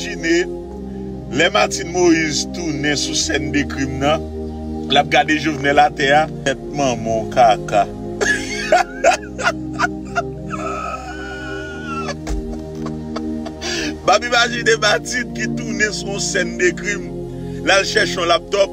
imaginer les Martine Moïse tourner sous scène de crime là, l'a regardé Jovenel à terre, tellement mon caca. Bah imagine Martine qui tourne son scène de crime. Là elle cherche un laptop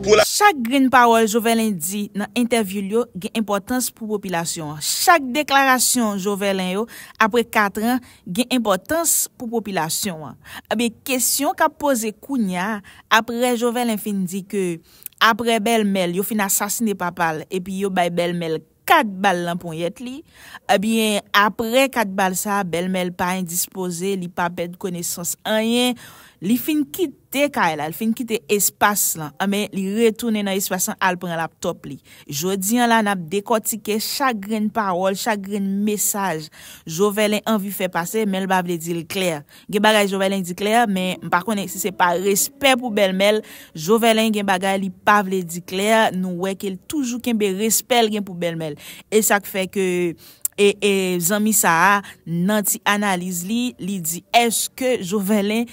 pour la chaque green parole Jovelin dit dans interview yo gen importance pour population. Chaque déclaration Jovelin yo après 4 ans gen importance pour population. Eh bien question qu'a posé Kounia après Jovelin fin dit que après Belmel yo fin assassiner papa et puis yo bay Belmel 4 balles dans poignet li. Eh bien après 4 balles ça Belmel pas indisposé, li pas perdre connaissance rien, li fin quitter kaila, li fin quitter espace là, mais li retourner dans espace al prend laptop li. Jodi an la n'a décortiquer chaque grain parole, chaque grain message Jovelin envie faire passer mais elle pas veut dire clair. Gen bagay Jovelin dit clair mais par contre si c'est pas respect pour Belmel, Jovelin gen bagay li pas veut dire clair, nous ouais qu'il toujours kembe respect gen pour Belmel. Et ça fait que et zami ça nan ti analyse li dit est-ce que Jovelin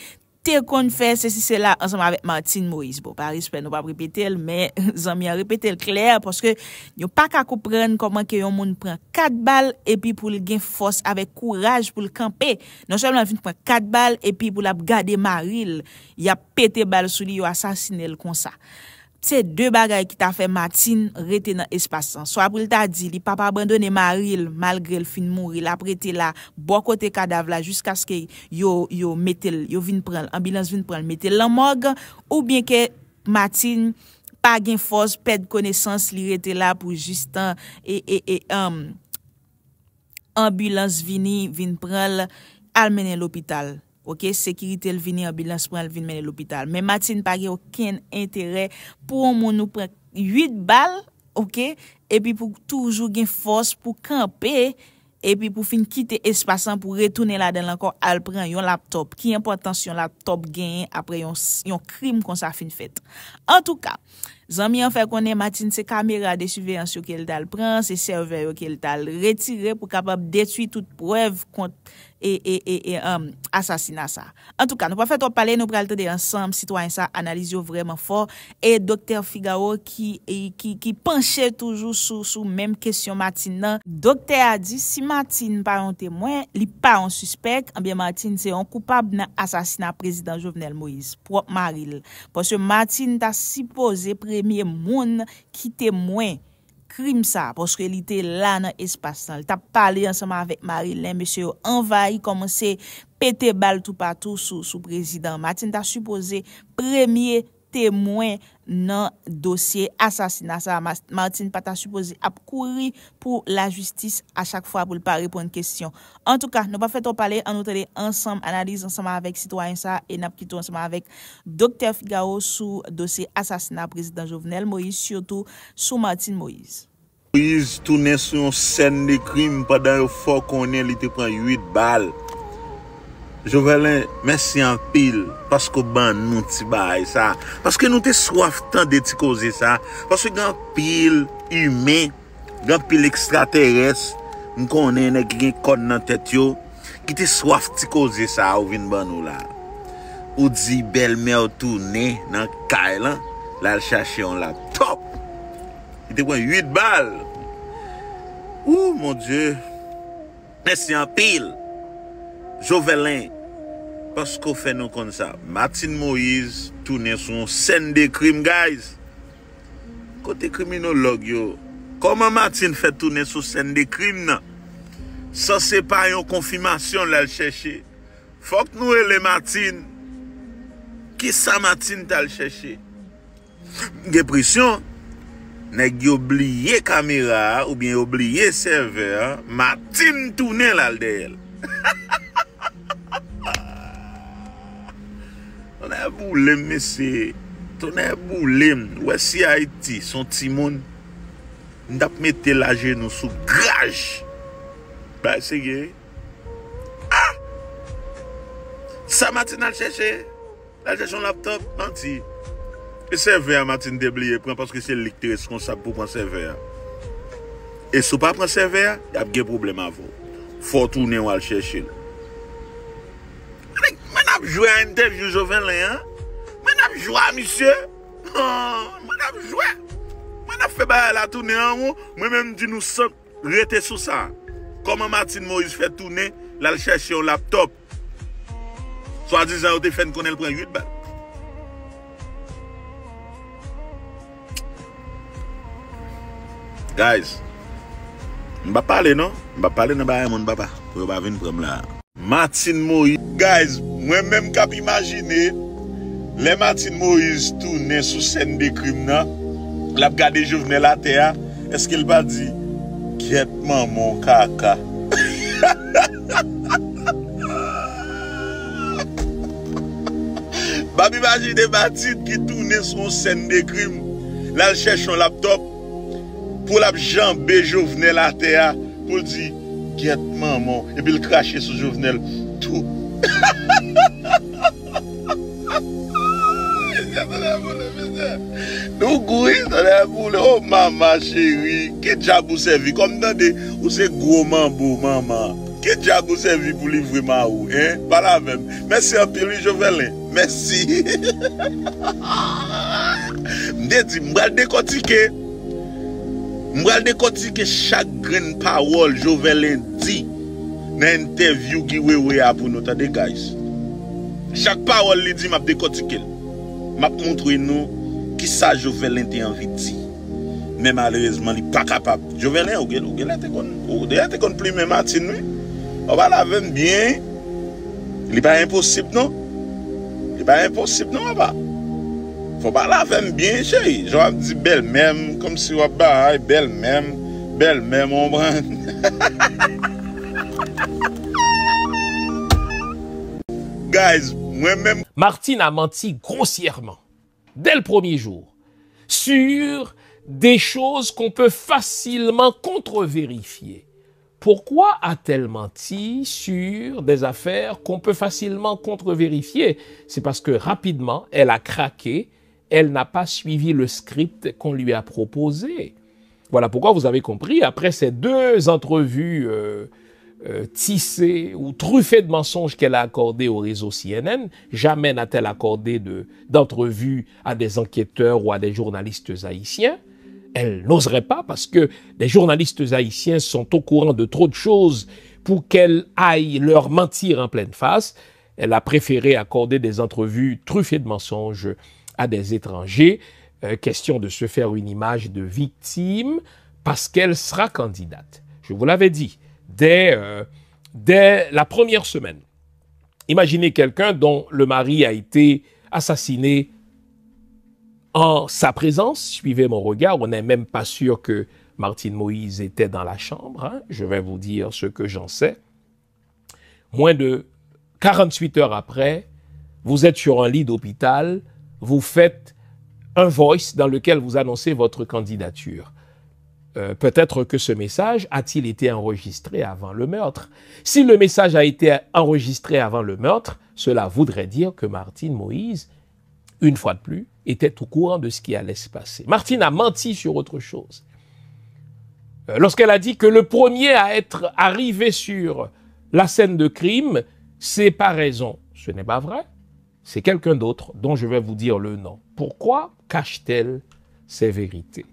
te kon fait ceci cela ensemble avec Martine Moïse. Bon, par respect, nous pas répéter mais zami a répéter clair parce que yo pas qu'à comprendre comment que yon moun prend 4 balles et puis pour le gain force avec courage pour le camper. Non seulement il prend 4 balles et puis pour la garder Maril, il a pété balle sous lui, il assassiné le comme ça. C'est deux bagages qui t'a fait Martine rete dans espace. Soit pour t'a dit, il pas abandonner Maril malgré le fin mourir, la prêté là, bon côté cadavre là jusqu'à ce que yo mettel, yo vinn prendre ambulance vinn prendre mettel la morgue ou bien que Martine pas gain force, perdre connaissance, li rete là pour juste ambulance vinn prendre al mener l'hôpital. OK, sécurité le vini ambulance pour le mener l'hôpital. Mais Martine pas aucun intérêt pour moun nous prend 8 balles, OK, et puis pour toujours gain force pour camper et puis pour fin quitter espace pour retourner là-dedans encore al prend yon laptop. Qui important yon laptop gain après yon crime comme ça fin fait. En tout cas, zami en fait connaît Martine c'est caméra de surveillance qu'elle dal prend, c'est serveur qu'elle dal retirer pour capable détruire toute preuve contre assassinat ça. En tout cas, nous pas fait trop parler, nous pral tande ensemble citoyen ça analyse vraiment fort et docteur Figaro qui penchait toujours sous même question Martine. Docteur a dit si Martine pas un témoin, li pas un suspect, en bien Martine c'est un coupable dans assassinat président Jovenel Moïse propre Maril parce que Martine t'a supposé premier monde qui témoin crime ça parce que il était là dans espace là, il t'a parlé ensemble avec Marilyn, monsieur envahi commencer péter balle tout partout sous président. Martine t'a supposé premier témoin dans dossier assassinat ça. Martine pas t'a supposé à courir pour la justice à chaque fois pour pas répondre question. En tout cas, nous pas fait trop parler, en nous télé ensemble analyse ensemble avec citoyen ça et n'a quitté ensemble avec docteur Figaro sous dossier assassinat président Jovenel Moïse, surtout sous Martine Moïse. Moïse tourne sur une scène de crime pendant fort qu'on est, il te prend 8 balles. Jovelin, merci en pile parce que ban nous ti bail ça parce que nous te soif tant de ti causer ça parce que grand pile humain, grand pile extraterrestre, nous connaît nèg qui gen code dans tête yo qui te soif ti causer ça ou vinn ban nous là. Ou dit belle-mère tourner dans caille là chercher un laptop. Il te prend 8 balles. Ouh mon Dieu. Merci en pile. Jovelin, parce qu'on fait nous comme ça. Martine Moïse tourne sur une scène de crime, guys. Côté criminologue, yo. Comment Martine fait tourner sur scène de crime? Ça, c'est pas une confirmation, là, le chercher. Faut que nous, les Martine. Qui ça, Martine, t'a le chercher? J'ai pression. Nèg oublié caméra ou bien oublié serveur. Martine tourne là, derrière. On a boulé, monsieur. On a boulé. Ouais, si Haïti, son timon, n'a pas mis la genou sous grage. Bah, c'est gay. Ah! Ça, Martine a cherché. Elle cherche son laptop. Menti. Le serveur, Martine déblié, parce que c'est lui qui est responsable pour prendre serveur. Et si vous ne prenez pas serveur, il y a des problèmes à vous. Il faut tourner ou aller chercher. n'a joué à interview Jovenel, hein? Moi n'a joué à monsieur. Moi n'a joué. Moi n'a fait la tournée en haut. Moi-même dit nous sommes restés sur ça. Comment Martine Moïse fait tourner, là, il cherche un laptop. Soit disant, on te fait qu'on prend 8 balles. Guys, je vais parler, non? Je vais parler dans mon papa. Pour pas venir prendre là. Martine Moïse. Guys, moi-même, je peux imaginer, les Martine Moïse tournent sous scène de crime, non? La regardé Jovenel à terre. Est-ce qu'il va dire, quiette maman, caca? Babi imagine Martine qui tourne sur scène de crime. Là, elle cherche un laptop pour la jambe Jovenel à terre pour dire quiette maman et puis il crache sur Jovenel tout. Nous courir dans la boule. Oh maman chérie, que diable vous servi comme dans des ou c'est gros mambo maman. Que diable vous servi pour livrer ma ou hein? Pas la même. Merci un peu Jovenel. Merci. M'de dit m'bral décortiquer. M'bral décortiquer chaque grain parole Jovenel dit dans interview qui wewe a pour nous tande guys. Chaque parole li dit m'a décortiquer. M'a montrer nous qui ça Jovenel te envie dire. Mais malheureusement il pas capable. Jovenel ou te kon plus même Martine. On va la même bien. Il n'est pas impossible non. Il n'est pas impossible non papa. Faut pas la même bien chérie. Je dis belle même comme si on va belle même on prend. Guys, moi-même Martine a menti grossièrement dès le premier jour sur des choses qu'on peut facilement contre-vérifier. Pourquoi a-t-elle menti sur des affaires qu'on peut facilement contre-vérifier? C'est parce que rapidement, elle a craqué, elle n'a pas suivi le script qu'on lui a proposé. Voilà pourquoi vous avez compris, après ces 2 entrevues tissées ou truffées de mensonges qu'elle a accordées au réseau CNN, jamais n'a-t-elle accordé d'entrevues à des enquêteurs ou à des journalistes haïtiens. Elle n'oserait pas parce que les journalistes haïtiens sont au courant de trop de choses pour qu'elle aille leur mentir en pleine face. Elle a préféré accorder des entrevues truffées de mensonges à des étrangers, question de se faire une image de victime parce qu'elle sera candidate. Je vous l'avais dit, dès la première semaine. Imaginez quelqu'un dont le mari a été assassiné en sa présence, suivez mon regard, on n'est même pas sûr que Martine Moïse était dans la chambre, hein. Je vais vous dire ce que j'en sais. Moins de 48 heures après, vous êtes sur un lit d'hôpital, vous faites un voice dans lequel vous annoncez votre candidature. Peut-être que ce message a-t-il été enregistré avant le meurtre. Si le message a été enregistré avant le meurtre, cela voudrait dire que Martine Moïse, une fois de plus, était au courant de ce qui allait se passer. Martine a menti sur autre chose. Lorsqu'elle a dit que le premier à être arrivé sur la scène de crime, c'est pas raison. Ce n'est pas vrai. C'est quelqu'un d'autre dont je vais vous dire le nom. Pourquoi cache-t-elle ces vérités?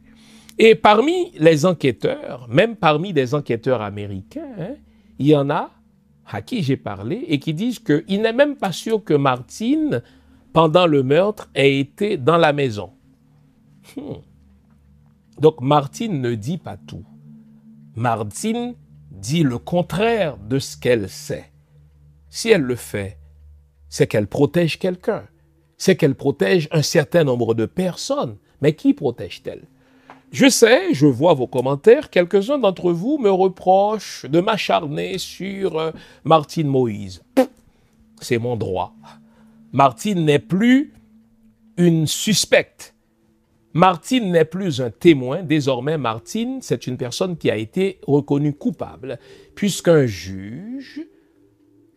Et parmi les enquêteurs, même parmi des enquêteurs américains, hein, il y en a à qui j'ai parlé et qui disent qu'il n'est même pas sûr que Martine, pendant le meurtre, ait été dans la maison. Donc Martine ne dit pas tout. Martine dit le contraire de ce qu'elle sait. Si elle le fait, c'est qu'elle protège quelqu'un. C'est qu'elle protège un certain nombre de personnes. Mais qui protège-t-elle? Je sais, je vois vos commentaires, quelques-uns d'entre vous me reprochent de m'acharner sur Martine Moïse. C'est mon droit. Martine n'est plus une suspecte. Martine n'est plus un témoin. Désormais, Martine, c'est une personne qui a été reconnue coupable, puisqu'un juge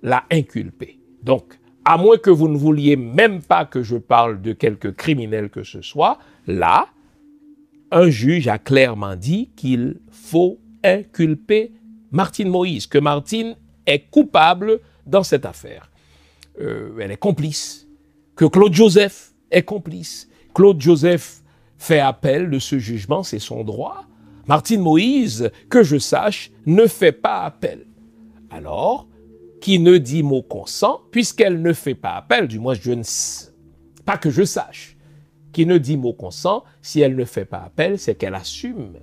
l'a inculpée. Donc, à moins que vous ne vouliez même pas que je parle de quelque criminel que ce soit, là, un juge a clairement dit qu'il faut inculper Martine Moïse, que Martine est coupable dans cette affaire. elle est complice, que Claude Joseph est complice. Claude Joseph fait appel de ce jugement, c'est son droit. Martine Moïse, que je sache, ne fait pas appel. Alors, qui ne dit mot consent, puisqu'elle ne fait pas appel, du moins je ne sais pas que je sache, qui ne dit mot consent, si elle ne fait pas appel, c'est qu'elle assume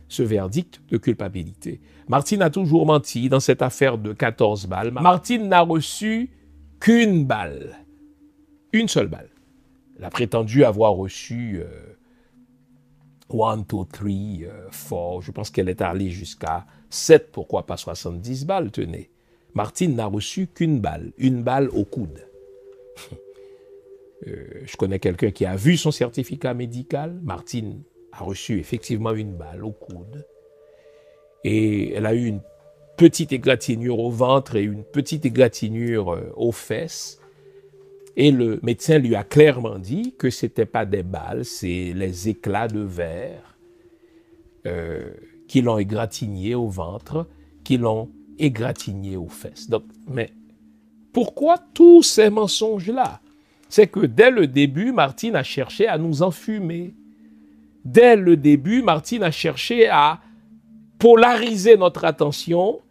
ce verdict de culpabilité. Martine a toujours menti dans cette affaire de 14 balles. Martine n'a reçu qu'une balle, une seule balle. Elle a prétendu avoir reçu 1, 2, 3, 4, je pense qu'elle est allée jusqu'à 7, pourquoi pas 70 balles, tenez. Martine n'a reçu qu'une balle au coude. Je connais quelqu'un qui a vu son certificat médical. Martine a reçu effectivement une balle au coude. Et elle a eu une petite égratignure au ventre et une petite égratignure aux fesses. Et le médecin lui a clairement dit que ce n'était pas des balles, c'est les éclats de verre qui l'ont égratigné au ventre, qui l'ont égratigné aux fesses. Donc, mais pourquoi tous ces mensonges-là? C'est que dès le début, Martine a cherché à nous enfumer. Dès le début, Martine a cherché à polariser notre attention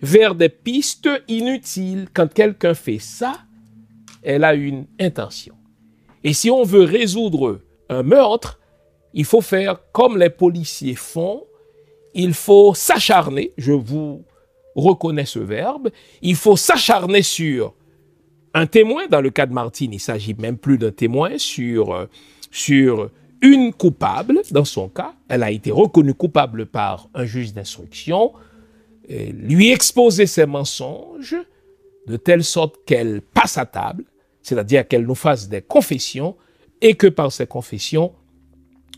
vers des pistes inutiles. Quand quelqu'un fait ça, elle a une intention. Et si on veut résoudre un meurtre, il faut faire comme les policiers font. Il faut s'acharner, je vous reconnais ce verbe, il faut s'acharner sur un témoin. Dans le cas de Martine, il ne s'agit même plus d'un témoin, sur une coupable. Dans son cas, elle a été reconnue coupable par un juge d'instruction, lui exposer ses mensonges de telle sorte qu'elle passe à table, c'est-à-dire qu'elle nous fasse des confessions et que par ces confessions,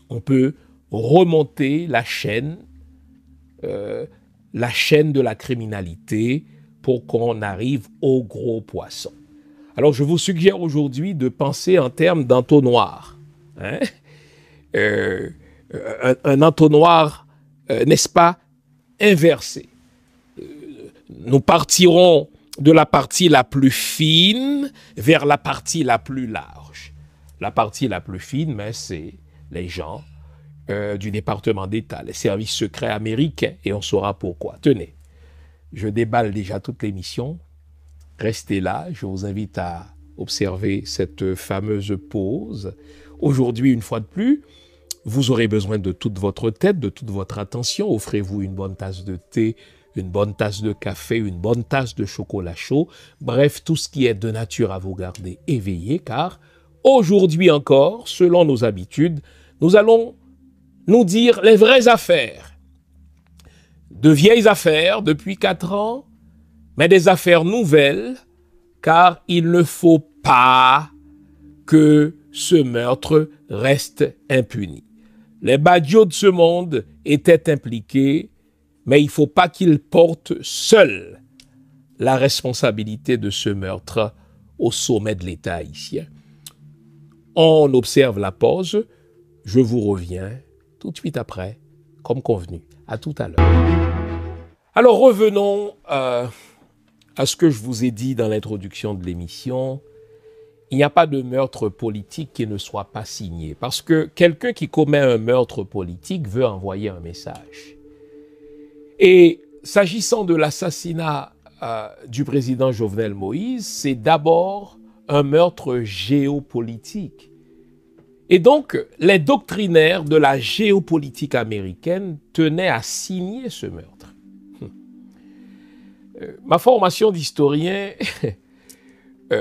on peut remonter la chaîne de la criminalité pour qu'on arrive au gros poisson. Alors, je vous suggère aujourd'hui de penser en termes d'entonnoir. Hein? Un entonnoir, n'est-ce pas, inversé. Nous partirons de la partie la plus fine vers la partie la plus large. La partie la plus fine, mais c'est les gens du département d'État, les services secrets américains, et on saura pourquoi. Tenez, je déballe déjà toute l'émission. Restez là, je vous invite à observer cette fameuse pause. Aujourd'hui, une fois de plus, vous aurez besoin de toute votre tête, de toute votre attention. Offrez-vous une bonne tasse de thé, une bonne tasse de café, une bonne tasse de chocolat chaud. Bref, tout ce qui est de nature à vous garder éveillé, car aujourd'hui encore, selon nos habitudes, nous allons nous dire les vraies affaires. De vieilles affaires depuis 4 ans, mais des affaires nouvelles, car il ne faut pas que ce meurtre reste impuni. Les badiots de ce monde étaient impliqués, mais il ne faut pas qu'ils portent seuls la responsabilité de ce meurtre au sommet de l'État haïtien. On observe la pause, je vous reviens tout de suite après, comme convenu. À tout à l'heure. Alors revenons à ce que je vous ai dit dans l'introduction de l'émission. Il n'y a pas de meurtre politique qui ne soit pas signé. Parce que quelqu'un qui commet un meurtre politique veut envoyer un message. Et s'agissant de l'assassinat du président Jovenel Moïse, c'est d'abord un meurtre géopolitique. Et donc, les doctrinaires de la géopolitique américaine tenaient à signer ce meurtre. Ma formation d'historien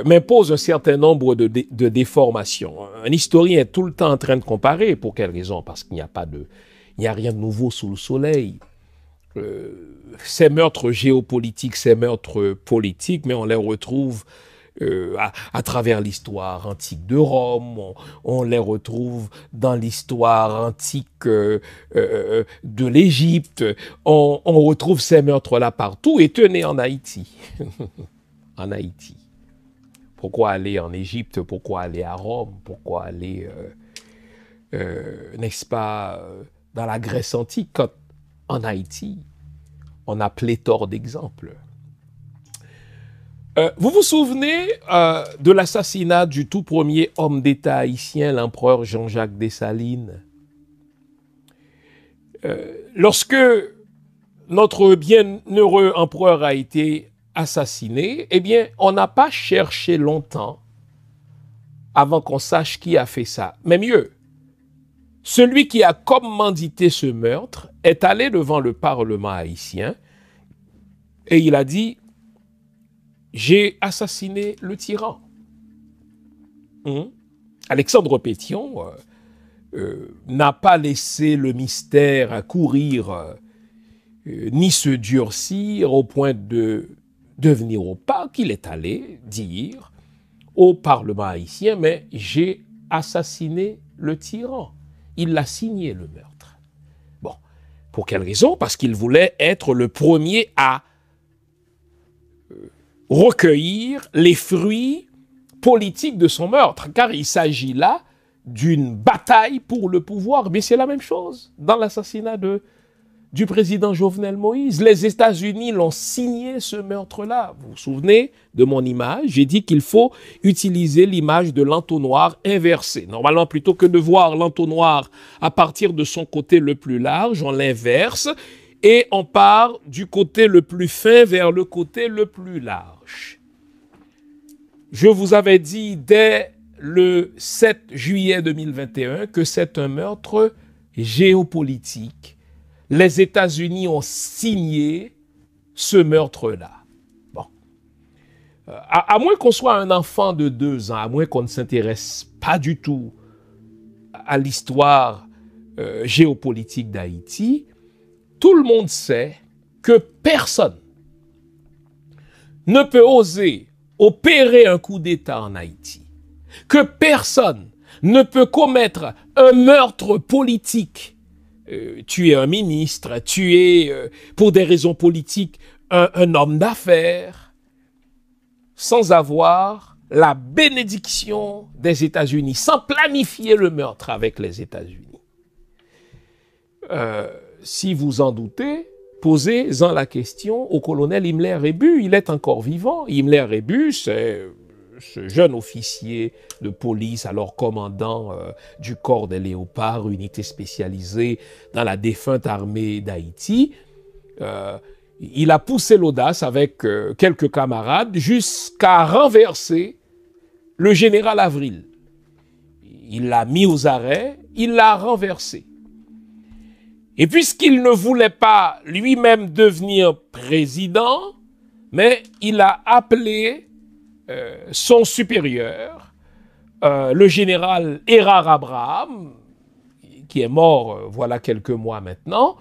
m'impose un certain nombre de déformations. Un historien est tout le temps en train de comparer. Pour quelle raison? Parce qu'il n'y a rien de nouveau sous le soleil. Ces meurtres géopolitiques, ces meurtres politiques, mais on les retrouve à travers l'histoire antique de Rome, on les retrouve dans l'histoire antique de l'Égypte, on retrouve ces meurtres-là partout, et tenez, en Haïti. En Haïti. Pourquoi aller en Égypte? Pourquoi aller à Rome? Pourquoi aller, n'est-ce pas, dans la Grèce antique, quand en Haïti, on a pléthore d'exemples. Vous vous souvenez de l'assassinat du tout premier homme d'État haïtien, l'empereur Jean-Jacques Dessalines? Lorsque notre bienheureux empereur a été assassiné, eh bien, on n'a pas cherché longtemps avant qu'on sache qui a fait ça. Mais mieux, celui qui a commandité ce meurtre est allé devant le Parlement haïtien et il a dit « J'ai assassiné le tyran ». Alexandre Pétion n'a pas laissé le mystère courir ni se durcir au point de devenir opaque. Il est allé dire au Parlement haïtien, mais j'ai assassiné le tyran. Il a signé le meurtre. Bon, pour quelle raison? Parce qu'il voulait être le premier à recueillir les fruits politiques de son meurtre, car il s'agit là d'une bataille pour le pouvoir. Mais c'est la même chose dans l'assassinat du président Jovenel Moïse. Les États-Unis l'ont signé, ce meurtre-là. Vous vous souvenez de mon image? J'ai dit qu'il faut utiliser l'image de l'entonnoir inversé. Normalement, plutôt que de voir l'entonnoir à partir de son côté le plus large, on l'inverse et on part du côté le plus fin vers le côté le plus large. Je vous avais dit dès le 7 juillet 2021 que c'est un meurtre géopolitique. Les États-Unis ont signé ce meurtre-là. Bon. À moins qu'on soit un enfant de 2 ans, à moins qu'on ne s'intéresse pas du tout à l'histoire géopolitique d'Haïti, tout le monde sait que personne ne peut oser opérer un coup d'État en Haïti, que personne ne peut commettre un meurtre politique, tuer un ministre, tuer pour des raisons politiques un homme d'affaires, sans avoir la bénédiction des États-Unis, sans planifier le meurtre avec les États-Unis. Si vous en doutez, posez-en la question au colonel Himmler Rébu. Il est encore vivant. Himmler Rébu, c'est ce jeune officier de police, alors commandant du corps des Léopards, unité spécialisée dans la défunte armée d'Haïti. Il a poussé l'audace avec quelques camarades jusqu'à renverser le général Avril. Il l'a mis aux arrêts, il l'a renversé. Et puisqu'il ne voulait pas lui-même devenir président, mais il a appelé son supérieur, le général Erard Abraham, qui est mort voilà quelques mois maintenant,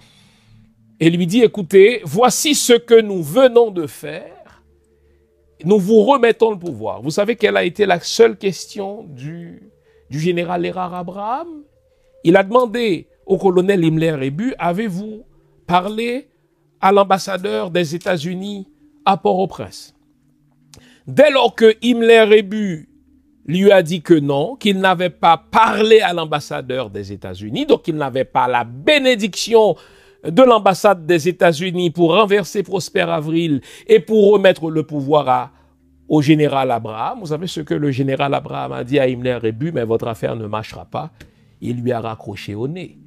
et lui dit, écoutez, voici ce que nous venons de faire, nous vous remettons le pouvoir. Vous savez quelle a été la seule question du général Erard Abraham? Il a demandé au colonel Himmler Rébu, avez-vous parlé à l'ambassadeur des États-Unis à Port-au-Prince? Dès lors que Himmler Rébu lui a dit que non, qu'il n'avait pas parlé à l'ambassadeur des États-Unis, donc il n'avait pas la bénédiction de l'ambassade des États-Unis pour renverser Prosper Avril et pour remettre le pouvoir au général Abraham. Vous savez ce que le général Abraham a dit à Himmler Rébu, mais votre affaire ne marchera pas. Il lui a raccroché au nez.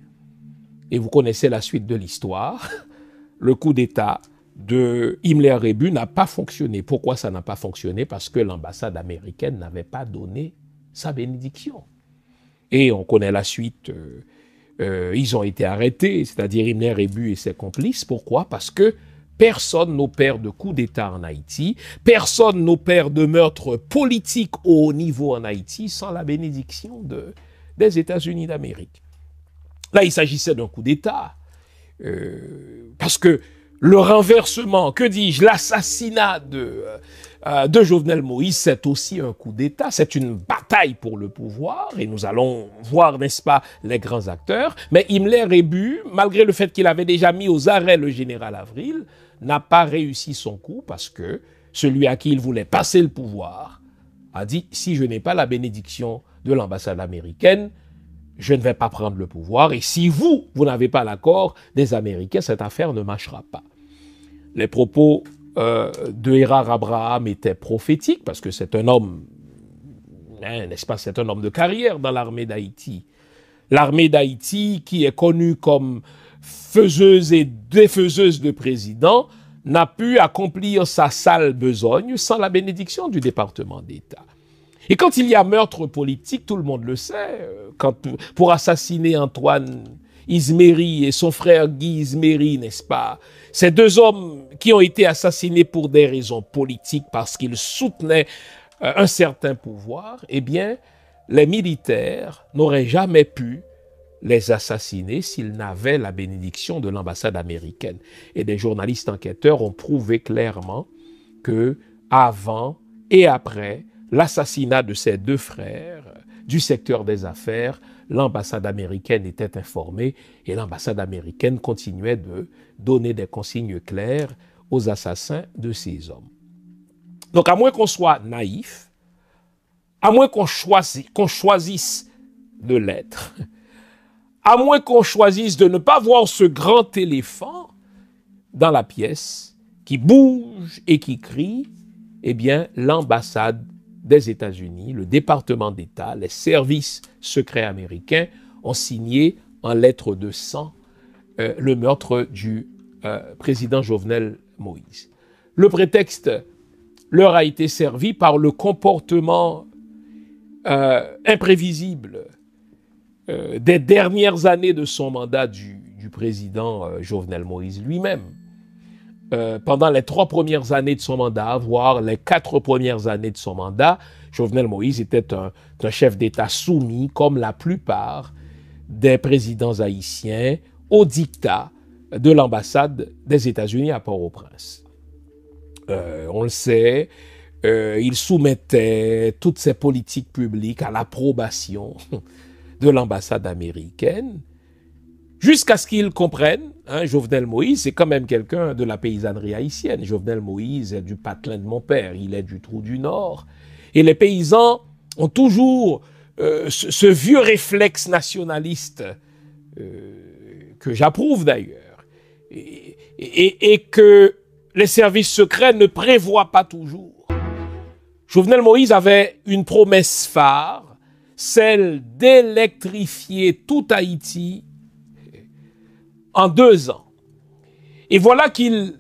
Et vous connaissez la suite de l'histoire. Le coup d'État de Himmler Rébu n'a pas fonctionné. Pourquoi ça n'a pas fonctionné? Parce que l'ambassade américaine n'avait pas donné sa bénédiction. Et on connaît la suite. Ils ont été arrêtés, c'est-à-dire Himmler Rébu et ses complices. Pourquoi? Parce que personne n'opère de coup d'État en Haïti, personne n'opère de meurtre politique au haut niveau en Haïti sans la bénédiction des États-Unis d'Amérique. Là, il s'agissait d'un coup d'État. Parce que le renversement, que dis-je, l'assassinat de Jovenel Moïse, c'est aussi un coup d'État, c'est une bataille pour le pouvoir, et nous allons voir, n'est-ce pas, les grands acteurs. Mais Himmler Rébu, malgré le fait qu'il avait déjà mis aux arrêts le général Avril, n'a pas réussi son coup parce que celui à qui il voulait passer le pouvoir a dit, si je n'ai pas la bénédiction de l'ambassade américaine, je ne vais pas prendre le pouvoir, et si vous n'avez pas l'accord des Américains, cette affaire ne marchera pas. Les propos de Erard Abraham était prophétique, parce que c'est un homme, hein, n'est-ce pas, c'est un homme de carrière dans l'armée d'Haïti. L'armée d'Haïti, qui est connue comme faiseuse et défaiseuse de président, n'a pu accomplir sa sale besogne sans la bénédiction du département d'État. Et quand il y a meurtre politique, tout le monde le sait, pour assassiner Antoine Izméry et son frère Guy Izméry, n'est-ce pas? Ces deux hommes qui ont été assassinés pour des raisons politiques parce qu'ils soutenaient un certain pouvoir, eh bien, les militaires n'auraient jamais pu les assassiner s'ils n'avaient la bénédiction de l'ambassade américaine. Et des journalistes enquêteurs ont prouvé clairement que avant et après l'assassinat de ces deux frères du secteur des affaires, l'ambassade américaine était informée et l'ambassade américaine continuait de donner des consignes claires aux assassins de ces hommes. Donc, à moins qu'on soit naïf, à moins qu'on choisisse de l'être, à moins qu'on choisisse de ne pas voir ce grand éléphant dans la pièce qui bouge et qui crie, eh bien, l'ambassade des États-Unis, le département d'État, les services secrets américains ont signé en lettres de sang le meurtre du président Jovenel Moïse. Le prétexte leur a été servi par le comportement imprévisible des dernières années de son mandat du président Jovenel Moïse lui-même. Pendant les 3 premières années de son mandat, voire les 4 premières années de son mandat, Jovenel Moïse était un chef d'État soumis, comme la plupart des présidents haïtiens, au diktat de l'ambassade des États-Unis à Port-au-Prince. On le sait, il soumettait toutes ses politiques publiques à l'approbation de l'ambassade américaine, jusqu'à ce qu'ils comprennent, hein, Jovenel Moïse, c'est quand même quelqu'un de la paysannerie haïtienne. Jovenel Moïse est du patelin de mon père, il est du Trou du Nord. Et les paysans ont toujours ce vieux réflexe nationaliste, que j'approuve d'ailleurs, et que les services secrets ne prévoient pas toujours. Jovenel Moïse avait une promesse phare, celle d'électrifier tout Haïti en 2 ans. Et voilà qu'il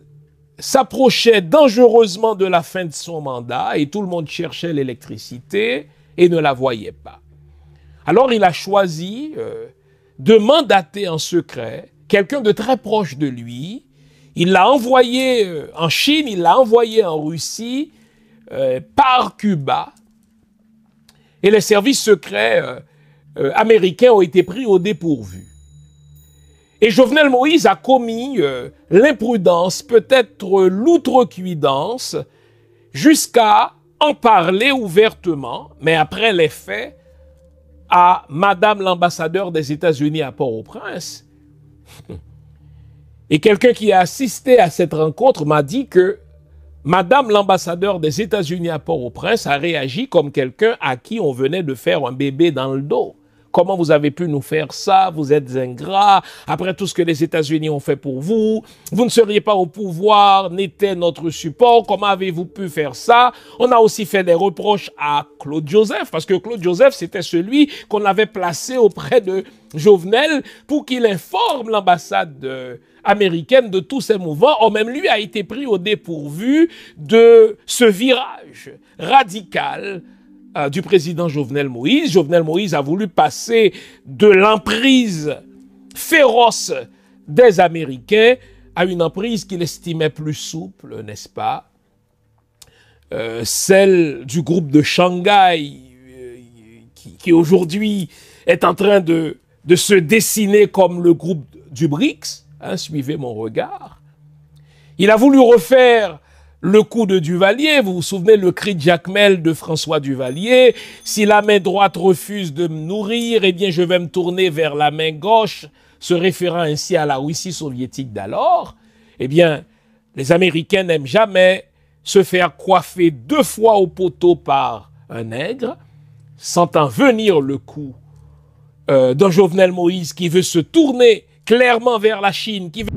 s'approchait dangereusement de la fin de son mandat et tout le monde cherchait l'électricité et ne la voyait pas. Alors il a choisi de mandater en secret quelqu'un de très proche de lui. Il l'a envoyé en Chine, il l'a envoyé en Russie, par Cuba. Et les services secrets américains ont été pris au dépourvu. Et Jovenel Moïse a commis l'imprudence, peut-être l'outrecuidance, jusqu'à en parler ouvertement, mais après les faits, à Madame l'ambassadeur des États-Unis à Port-au-Prince. Et quelqu'un qui a assisté à cette rencontre m'a dit que Madame l'ambassadeur des États-Unis à Port-au-Prince a réagi comme quelqu'un à qui on venait de faire un bébé dans le dos. Comment vous avez pu nous faire ça? Vous êtes ingrats. Après tout ce que les États-Unis ont fait pour vous, vous ne seriez pas au pouvoir, n'était notre support. Comment avez-vous pu faire ça? On a aussi fait des reproches à Claude Joseph, parce que Claude Joseph, c'était celui qu'on avait placé auprès de Jovenel pour qu'il informe l'ambassade américaine de tous ces mouvements. Or, même lui a été pris au dépourvu de ce virage radical du président Jovenel Moïse. Jovenel Moïse a voulu passer de l'emprise féroce des Américains à une emprise qu'il estimait plus souple, n'est-ce pas? Celle du groupe de Shanghai, qui aujourd'hui est en train de se dessiner comme le groupe du BRICS. Hein, suivez mon regard. Il a voulu refaire le coup de Duvalier, vous vous souvenez le cri de Jacmel de François Duvalier, si la main droite refuse de me nourrir, eh bien je vais me tourner vers la main gauche, se référant ainsi à la Russie soviétique d'alors. Eh bien, les Américains n'aiment jamais se faire coiffer 2 fois au poteau par un nègre, sentant venir le coup d'un Jovenel Moïse qui veut se tourner clairement vers la Chine, qui veut